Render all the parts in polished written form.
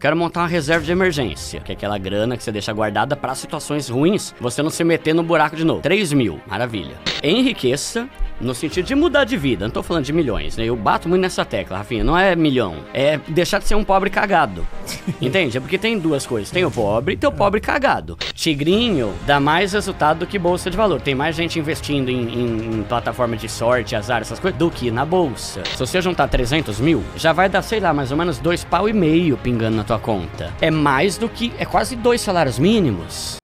Quero montar uma reserva de emergência, que é aquela grana que você deixa guardada para situações ruins, você não se meter no buraco de novo. 3 mil, maravilha. Enriqueça no sentido de mudar de vida, não tô falando de milhões, né? Eu bato muito nessa tecla, Rafinha, não é milhão, é deixar de ser um pobre cagado. Entende? É porque tem duas coisas, tem o pobre e tem o pobre cagado. Tigrinho dá mais resultado do que bolsa de valor. Tem mais gente investindo em plataforma de sorte, azar, essas coisas, do que na bolsa. Se você juntar 300 mil, já vai dar, sei lá, mais ou menos 2,5 pau pingando na tua conta. É mais do que, é quase 2 salários mínimos.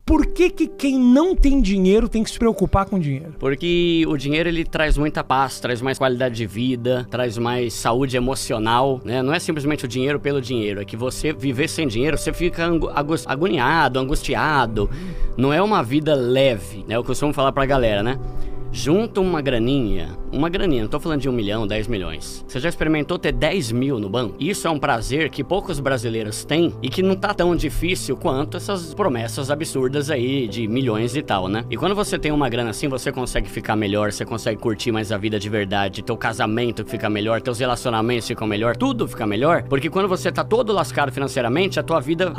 Por que quem não tem dinheiro tem que se preocupar com dinheiro? Porque o dinheiro, ele traz muita paz, traz mais qualidade de vida, traz mais saúde emocional, né? Não é simplesmente o dinheiro pelo dinheiro, é que você viver sem dinheiro, você fica agoniado, angustiado. Não é uma vida leve, né? Eu costumo falar pra galera, né? Junta uma graninha, não tô falando de 1 milhão, 10 milhões. Você já experimentou ter 10 mil no banco? Isso é um prazer que poucos brasileiros têm e que não tá tão difícil quanto essas promessas absurdas aí de milhões e tal, né? E quando você tem uma grana assim, você consegue ficar melhor, você consegue curtir mais a vida de verdade, teu casamento fica melhor, teus relacionamentos ficam melhor, tudo fica melhor, porque quando você tá todo lascado financeiramente, a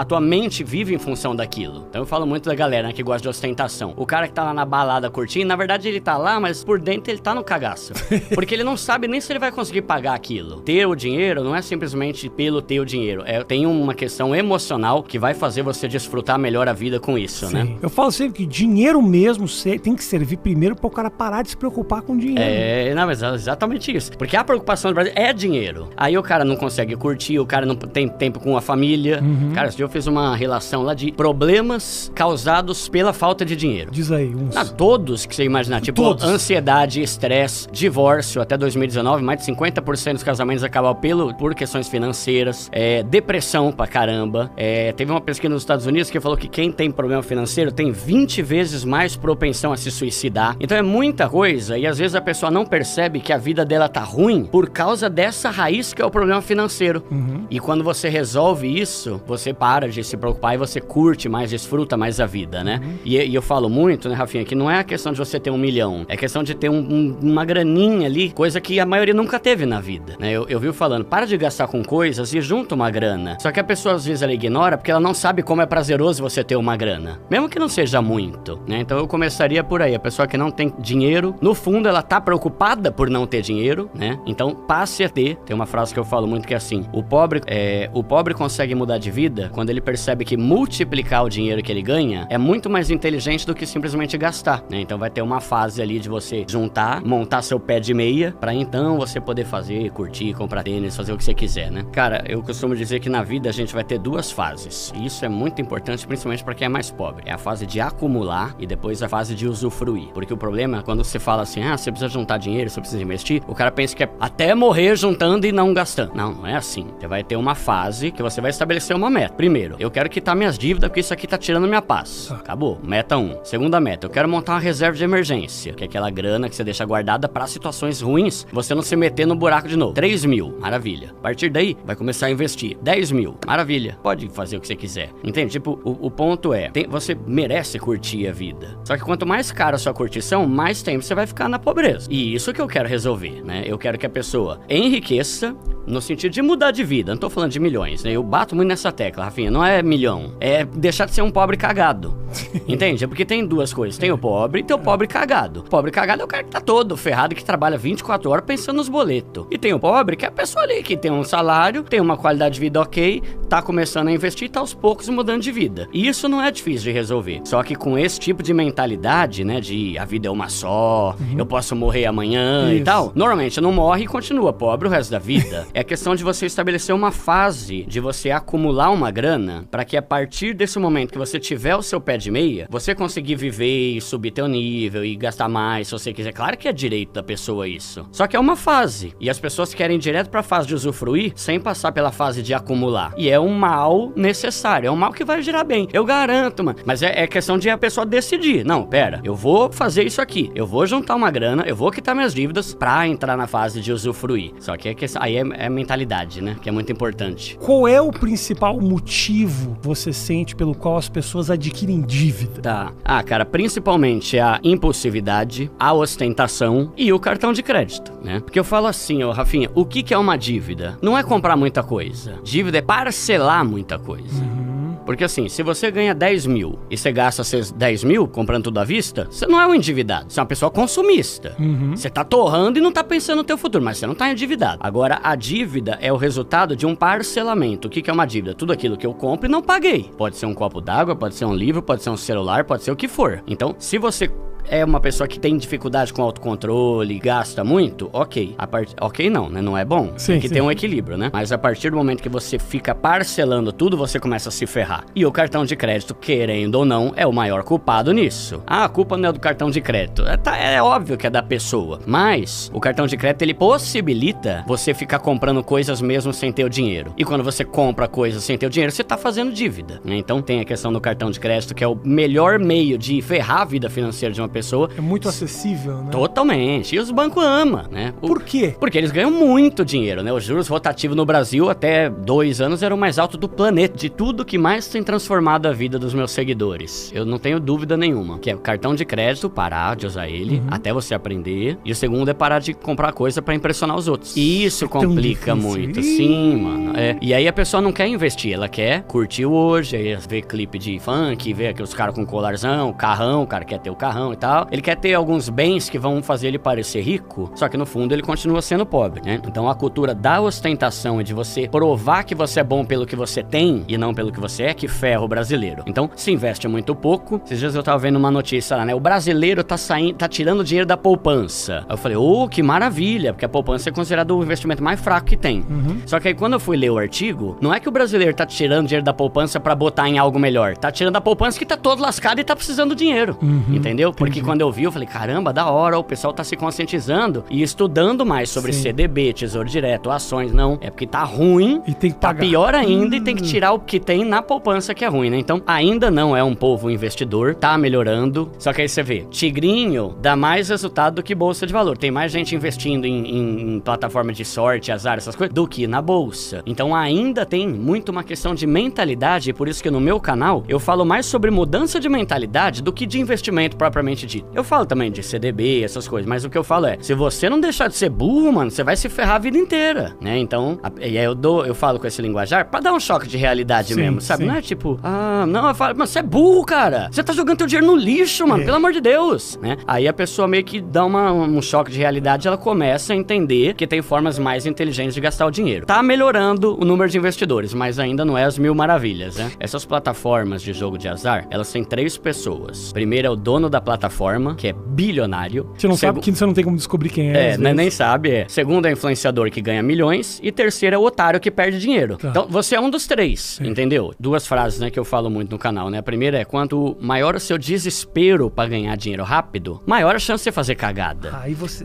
tua mente vive em função daquilo. Então eu falo muito da galera, né, que gosta de ostentação. O cara que tá lá na balada curtindo, na verdade ele tá lá, mas por dentro ele tá no cagaço. Porque ele não sabe nem se ele vai conseguir pagar aquilo. Ter o dinheiro não é simplesmente pelo ter o dinheiro. Tem uma questão emocional que vai fazer você desfrutar melhor a vida com isso, Sim. né? Eu falo sempre que dinheiro mesmo tem que servir primeiro para o cara parar de se preocupar com dinheiro. Não, mas é exatamente isso. Porque a preocupação do Brasil é dinheiro. Aí o cara não consegue curtir, o cara não tem tempo com a família. Cara, esse dia eu fiz uma relação lá de problemas causados pela falta de dinheiro. Diz aí, uns. Todos que você imaginar, tipo Todos. Ansiedade, estresse, divórcio, até 2019, mais de 50% dos casamentos acabaram por questões financeiras, depressão pra caramba. Teve uma pesquisa nos Estados Unidos que falou que quem tem problema financeiro tem 20 vezes mais propensão a se suicidar. Então é muita coisa e às vezes a pessoa não percebe que a vida dela tá ruim por causa dessa raiz que é o problema financeiro. E quando você resolve isso, você para de se preocupar e você curte mais, desfruta mais a vida, né? E eu falo muito, né, Rafinha, que não é a questão de você ter 1 milhão, é questão de ter uma graninha ali, coisa que a maioria nunca teve na vida, né? Eu vivo falando, para de gastar com coisas e junta uma grana. Só que a pessoa às vezes ela ignora porque ela não sabe como é prazeroso você ter uma grana, mesmo que não seja muito, né? Então eu começaria por aí, a pessoa que não tem dinheiro, no fundo ela tá preocupada por não ter dinheiro, né? Então passe a ter. Tem uma frase que eu falo muito que é assim, o pobre consegue mudar de vida quando ele percebe que multiplicar o dinheiro que ele ganha é muito mais inteligente do que simplesmente gastar, né? Então vai ter uma fase ali de você juntar, montar seu pé de meia, pra então você poder fazer, curtir, comprar tênis, fazer o que você quiser, né? Cara, eu costumo dizer que na vida a gente vai ter 2 fases, e isso é muito importante, principalmente pra quem é mais pobre. É a fase de acumular e depois a fase de usufruir, porque o problema é quando você fala assim, você precisa juntar dinheiro, você precisa investir, o cara pensa que é até morrer juntando e não gastando. Não é assim. Você vai ter uma fase que você vai estabelecer uma meta. Primeiro, eu quero quitar minhas dívidas porque isso aqui tá tirando minha paz. Acabou. Meta 1. Segunda meta, eu quero montar uma reserva de emergência, que é aquela grana que você deixa guardada para situações ruins, você não se meter no buraco de novo. 3 mil, maravilha. A partir daí, vai começar a investir. 10 mil, maravilha. Pode fazer o que você quiser. Entende? Tipo, o ponto é, você merece curtir a vida. Só que quanto mais cara a sua curtição, mais tempo você vai ficar na pobreza. E isso que eu quero resolver, né? Eu quero que a pessoa enriqueça no sentido de mudar de vida. Não tô falando de milhões, né? Eu bato muito nessa tecla, Rafinha. Não é milhão, é deixar de ser um pobre cagado. Entende? É porque tem duas coisas. Tem o pobre e tem o pobre cagado. O pobre cagado é o cara que tá todo ferrado, que trabalha 24 horas pensando nos boletos. E tem o pobre, que é a pessoa ali que tem um salário, tem uma qualidade de vida ok, tá começando a investir e tá aos poucos mudando de vida. E isso não é difícil de resolver. Só que com esse tipo de mentalidade, né, de a vida é uma só, eu posso morrer amanhã e tal, normalmente não morre e continua pobre o resto da vida. É questão de você estabelecer uma fase de você acumular uma grana para que a partir desse momento que você tiver o seu pé de meia, você conseguir viver e subir teu nível e gastar mais se você quiser. Claro que é direito da pessoa isso. Só que é uma fase. E as pessoas querem ir direto pra fase de usufruir sem passar pela fase de acumular. E é um mal necessário. É um mal que vai gerar bem. Eu garanto, mano. Mas é questão de a pessoa decidir. Não, pera. Eu vou fazer isso aqui. Eu vou juntar uma grana. Eu vou quitar minhas dívidas pra entrar na fase de usufruir. Só que aí a mentalidade, né? Que é muito importante. Qual é o principal motivo você sente pelo qual as pessoas adquirem dívida? Tá. Cara, principalmente a impulsividade, a ostentação e o cartão de crédito, né? Porque eu falo assim, Rafinha, o que é uma dívida? Não é comprar muita coisa. Dívida é parcelar muita coisa. Porque assim, se você ganha 10 mil e você gasta esses 10 mil comprando tudo à vista, você não é um endividado, você é uma pessoa consumista. Você tá torrando e não tá pensando no teu futuro, mas você não tá endividado. Agora, a dívida é o resultado de um parcelamento. O que é uma dívida? Tudo aquilo que eu compro e não paguei. Pode ser um copo d'água, pode ser um livro, pode ser um celular, pode ser o que for. Então, se você é uma pessoa que tem dificuldade com autocontrole, gasta muito, ok. Ok não, né? Não é bom. Sim, tem que ter um equilíbrio, né? Mas a partir do momento que você fica parcelando tudo, você começa a se ferrar. E o cartão de crédito, querendo ou não, é o maior culpado nisso. A culpa não é do cartão de crédito. É óbvio que é da pessoa. Mas o cartão de crédito, ele possibilita você ficar comprando coisas mesmo sem ter o dinheiro. E quando você compra coisas sem ter o dinheiro, você tá fazendo dívida, né? Então tem a questão do cartão de crédito, que é o melhor meio de ferrar a vida financeira de uma pessoa. É muito acessível, né? Totalmente. E os bancos amam, né? Por quê? Porque eles ganham muito dinheiro, né? Os juros rotativos no Brasil até 2 anos eram o mais alto do planeta. De tudo que mais tem transformado a vida dos meus seguidores. Eu não tenho dúvida nenhuma. Que é o cartão de crédito, parar de usar ele até você aprender. E o segundo é parar de comprar coisa pra impressionar os outros. E isso complica muito. Sim, mano. E aí a pessoa não quer investir, ela quer curtir hoje, aí ver clipe de funk, ver aqueles caras com colarzão, carrão, o cara quer ter o carrão e tal. Ele quer ter alguns bens que vão fazer ele parecer rico, só que no fundo ele continua sendo pobre, né? Então a cultura da ostentação e de você provar que você é bom pelo que você tem e não pelo que você é, que ferra o brasileiro. Então se investe muito pouco. Esses dias eu tava vendo uma notícia lá, né? O brasileiro tá tirando dinheiro da poupança. Aí eu falei, que maravilha, porque a poupança é considerado o investimento mais fraco que tem. Só que aí quando eu fui ler o artigo, não é que o brasileiro tá tirando dinheiro da poupança pra botar em algo melhor. Tá tirando da poupança que tá todo lascado e tá precisando do dinheiro. Entendeu? Porque quando eu vi, eu falei, caramba, da hora, o pessoal tá se conscientizando e estudando mais sobre CDB, Tesouro Direto, ações. Não, é porque tá ruim, e tem que tá pagar. Pior ainda e tem que tirar o que tem na poupança que é ruim, né? Então, ainda não é um povo investidor, tá melhorando. Só que aí você vê, tigrinho dá mais resultado do que bolsa de valor. Tem mais gente investindo em plataforma de sorte, azar, essas coisas, do que na bolsa. Então, ainda tem muito uma questão de mentalidade, e por isso que no meu canal eu falo mais sobre mudança de mentalidade do que de investimento propriamente dito. Eu falo também de CDB, essas coisas, mas o que eu falo é, se você não deixar de ser burro, mano, você vai se ferrar a vida inteira, né? Então, e aí eu falo com esse linguajar pra dar um choque de realidade mesmo, sabe? Não é tipo, não, eu falo, mas você é burro, cara. Você tá jogando teu dinheiro no lixo, mano, pelo amor de Deus, né? Aí a pessoa meio que dá um choque de realidade, ela começa a entender que tem formas mais inteligentes de gastar o dinheiro. Tá melhorando o número de investidores, mas ainda não é as mil maravilhas, né? Essas plataformas de jogo de azar, elas têm 3 pessoas. Primeiro é o dono da plataforma, que é bilionário. Você não sabe que você não tem como descobrir quem é. Nem sabe. Segundo é o influenciador que ganha milhões. E terceiro é o otário que perde dinheiro. Tá. Então, você é um dos 3, entendeu? 2 frases, né, que eu falo muito no canal, né? A primeira é, quanto maior o seu desespero pra ganhar dinheiro rápido, maior a chance de você fazer cagada.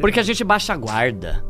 Porque a gente baixa a guarda.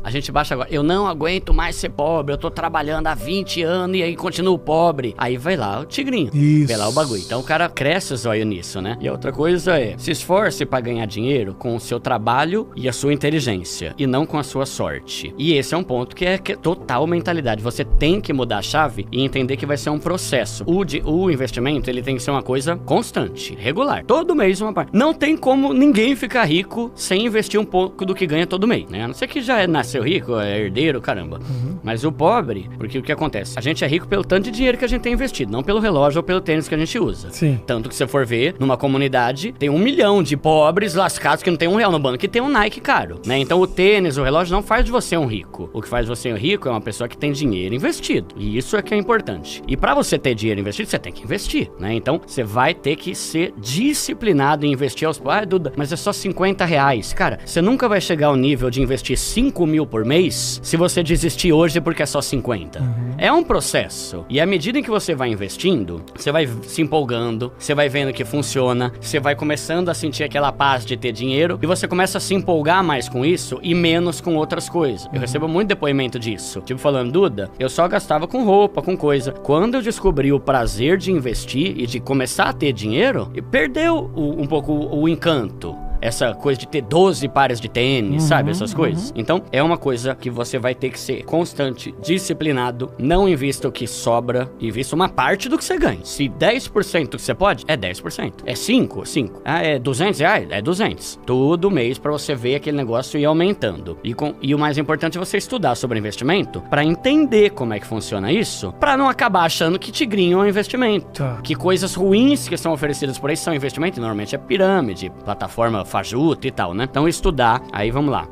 Eu não aguento mais ser pobre. Eu tô trabalhando há 20 anos e aí continuo pobre. Aí vai lá o tigrinho. Isso. Vai lá o bagulho. Então o cara cresce o zóio nisso, né? E a outra coisa é, se esforce pra ganhar dinheiro com o seu trabalho e a sua inteligência, e não com a sua sorte. E esse é um ponto que é total mentalidade. Você tem que mudar a chave e entender que vai ser um processo. O investimento, ele tem que ser uma coisa constante, regular. Todo mês uma parte. Não tem como ninguém ficar rico sem investir um pouco do que ganha todo mês, né? A não ser que já nasceu rico, é herdeiro, caramba. Mas o pobre, porque o que acontece? A gente é rico pelo tanto de dinheiro que a gente tem investido, não pelo relógio ou pelo tênis que a gente usa. Sim. Tanto que se você for ver, numa comunidade, tem 1 milhão de pobres lascados que não tem R$1 no banco, que tem um Nike caro, né? Então o tênis, o relógio não faz de você um rico. O que faz você um rico é uma pessoa que tem dinheiro investido. E isso é que é importante. E pra você ter dinheiro investido, você tem que investir, né? Então você vai ter que ser disciplinado em investir aos... Duda, mas é só R$50. Cara, você nunca vai chegar ao nível de investir 5 mil por mês se você desistir hoje porque é só 50. É um processo. E à medida em que você vai investindo, você vai se empolgando, você vai vendo que funciona, você vai começando a sentir aquela paz de ter dinheiro e você começa a se empolgar mais com isso e menos com outras coisas. Eu recebo muito depoimento disso. Tipo falando, Duda, eu só gastava com roupa, com coisa. Quando eu descobri o prazer de investir e de começar a ter dinheiro, perdeu um pouco o encanto. essa coisa de ter 12 pares de tênis, sabe? Essas coisas. Então, é uma coisa que você vai ter que ser constante, disciplinado, não invista o que sobra, invista uma parte do que você ganha. Se 10% do que você pode, é 10%. É 5. Ah, é 200 reais? É 200. Todo mês pra você ver aquele negócio ir aumentando. E o mais importante é você estudar sobre investimento pra entender como é que funciona isso, pra não acabar achando que tigrinho é um investimento. Que coisas ruins que são oferecidas por aí são investimento, e normalmente é pirâmide, plataforma fajuta e tal, né? Então estudar, aí vamos lá.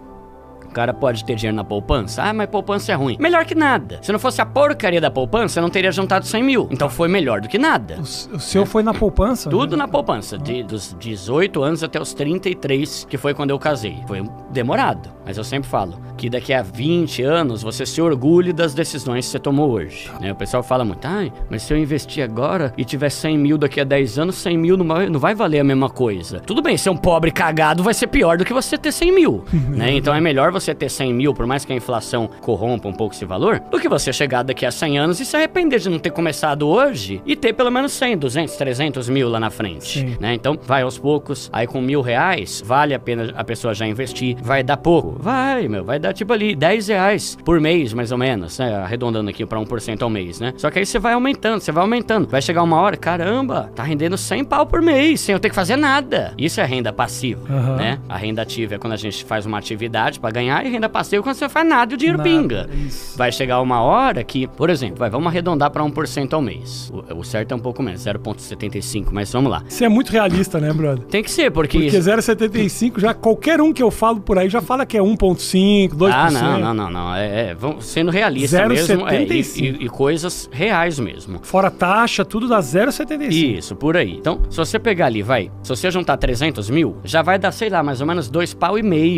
O cara pode ter dinheiro na poupança. Ah, mas poupança é ruim. Melhor que nada. Se não fosse a porcaria da poupança, eu não teria juntado 100 mil. Então foi melhor do que nada. O seu foi na poupança? Tudo na poupança. Dos 18 anos até os 33, que foi quando eu casei. Foi demorado. Mas eu sempre falo que daqui a 20 anos você se orgulhe das decisões que você tomou hoje. Né? O pessoal fala muito, mas se eu investir agora e tiver 100 mil daqui a 10 anos, 100 mil não vai valer a mesma coisa. Tudo bem, ser um pobre cagado vai ser pior do que você ter 100 mil. Né? Então é melhor você ter 100 mil, por mais que a inflação corrompa um pouco esse valor, do que você chegar daqui a 100 anos e se arrepender de não ter começado hoje e ter pelo menos 100, 200, 300 mil lá na frente. Né? Então vai aos poucos, aí com R$1.000, vale a pena a pessoa já investir, vai dar pouco. Vai dar tipo ali R$10 por mês, mais ou menos, né? Arredondando aqui pra 1% ao mês, né? Só que aí você vai aumentando. Vai chegar uma hora, caramba, tá rendendo 100 pau por mês, sem eu ter que fazer nada. Isso é renda passiva, né? A renda ativa é quando a gente faz uma atividade pra ganhar, e renda passiva é quando você não faz nada e o dinheiro pinga. Isso. Vai chegar uma hora que, por exemplo, vamos arredondar pra 1% ao mês. O certo é um pouco menos, 0,75, mas vamos lá. Você é muito realista, né, brother? Tem que ser, porque 0,75 já qualquer um que eu falo por aí já fala que é 1,5, 2%. Não. Vamos sendo realista mesmo. E coisas reais mesmo. Fora taxa, tudo dá 0,75. Isso, por aí. Então, se você pegar ali, se você juntar 300 mil, já vai dar, sei lá, mais ou menos 2,5 pau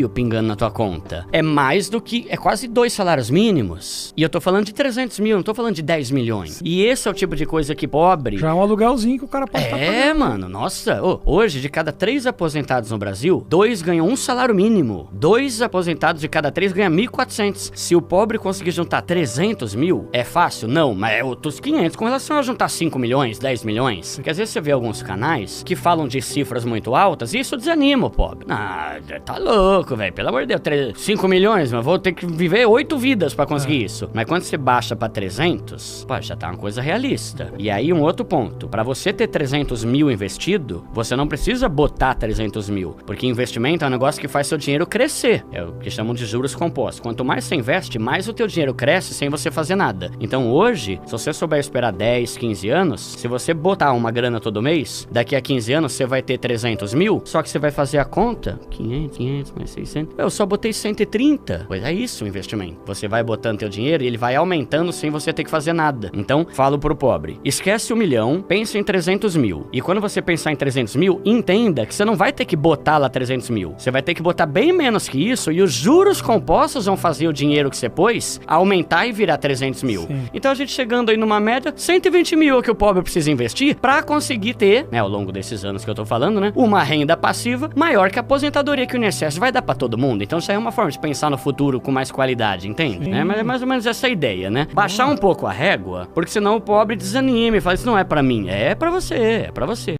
pingando na tua conta. É mais do que, é quase 2 salários mínimos. E eu tô falando de 300 mil, não tô falando de 10 milhões. E esse é o tipo de coisa que pobre... Já é um aluguelzinho que o cara pode estar pagando. Mano, nossa. Hoje, de cada 3 aposentados no Brasil, 2 ganham um salário mínimo. 2 aposentados de cada 3 ganham 1.400. Se o pobre conseguir juntar 300 mil, é fácil? Não, mas é outros 500 com relação a juntar 5 milhões, 10 milhões. Porque às vezes você vê alguns canais que falam de cifras muito altas e isso desanima o pobre. Tá louco, velho. Pelo amor de Deus, 5 milhões, mas vou ter que viver 8 vidas pra conseguir isso. Mas quando você baixa pra 300, já tá uma coisa realista. E aí um outro ponto, pra você ter 300 mil investido, você não precisa botar 300 mil, porque investimento é um negócio que faz seu dinheiro crescer. É o que chamam de juros compostos. Quanto mais você investe, mais o teu dinheiro cresce sem você fazer nada. Então hoje, se você souber esperar 10, 15 anos, se você botar uma grana todo mês, daqui a 15 anos você vai ter 300 mil, só que você vai fazer a conta, 500 mais 600, eu só botei 130. Pois é isso o investimento. Você vai botando teu dinheiro e ele vai aumentando sem você ter que fazer nada. Então, falo pro pobre, esquece 1 milhão, pensa em 300 mil. E quando você pensar em 300 mil, entenda que você não vai ter que botar lá 300 mil. Você vai ter que botar bem menos que isso e os juros compostos vão fazer o dinheiro que você pôs aumentar e virar 300 mil. Sim. Então a gente chegando aí numa média, 120 mil é que o pobre precisa investir pra conseguir ter, né, ao longo desses anos que eu tô falando, né, uma renda passiva maior que a aposentadoria que o INSS vai dar pra todo mundo. Então isso aí é uma forma de pensar no futuro com mais qualidade, entende? Né? Mas é mais ou menos essa ideia, né? Baixar um pouco a régua, porque senão o pobre desanima e fala, isso não é pra mim, é pra você, é pra você.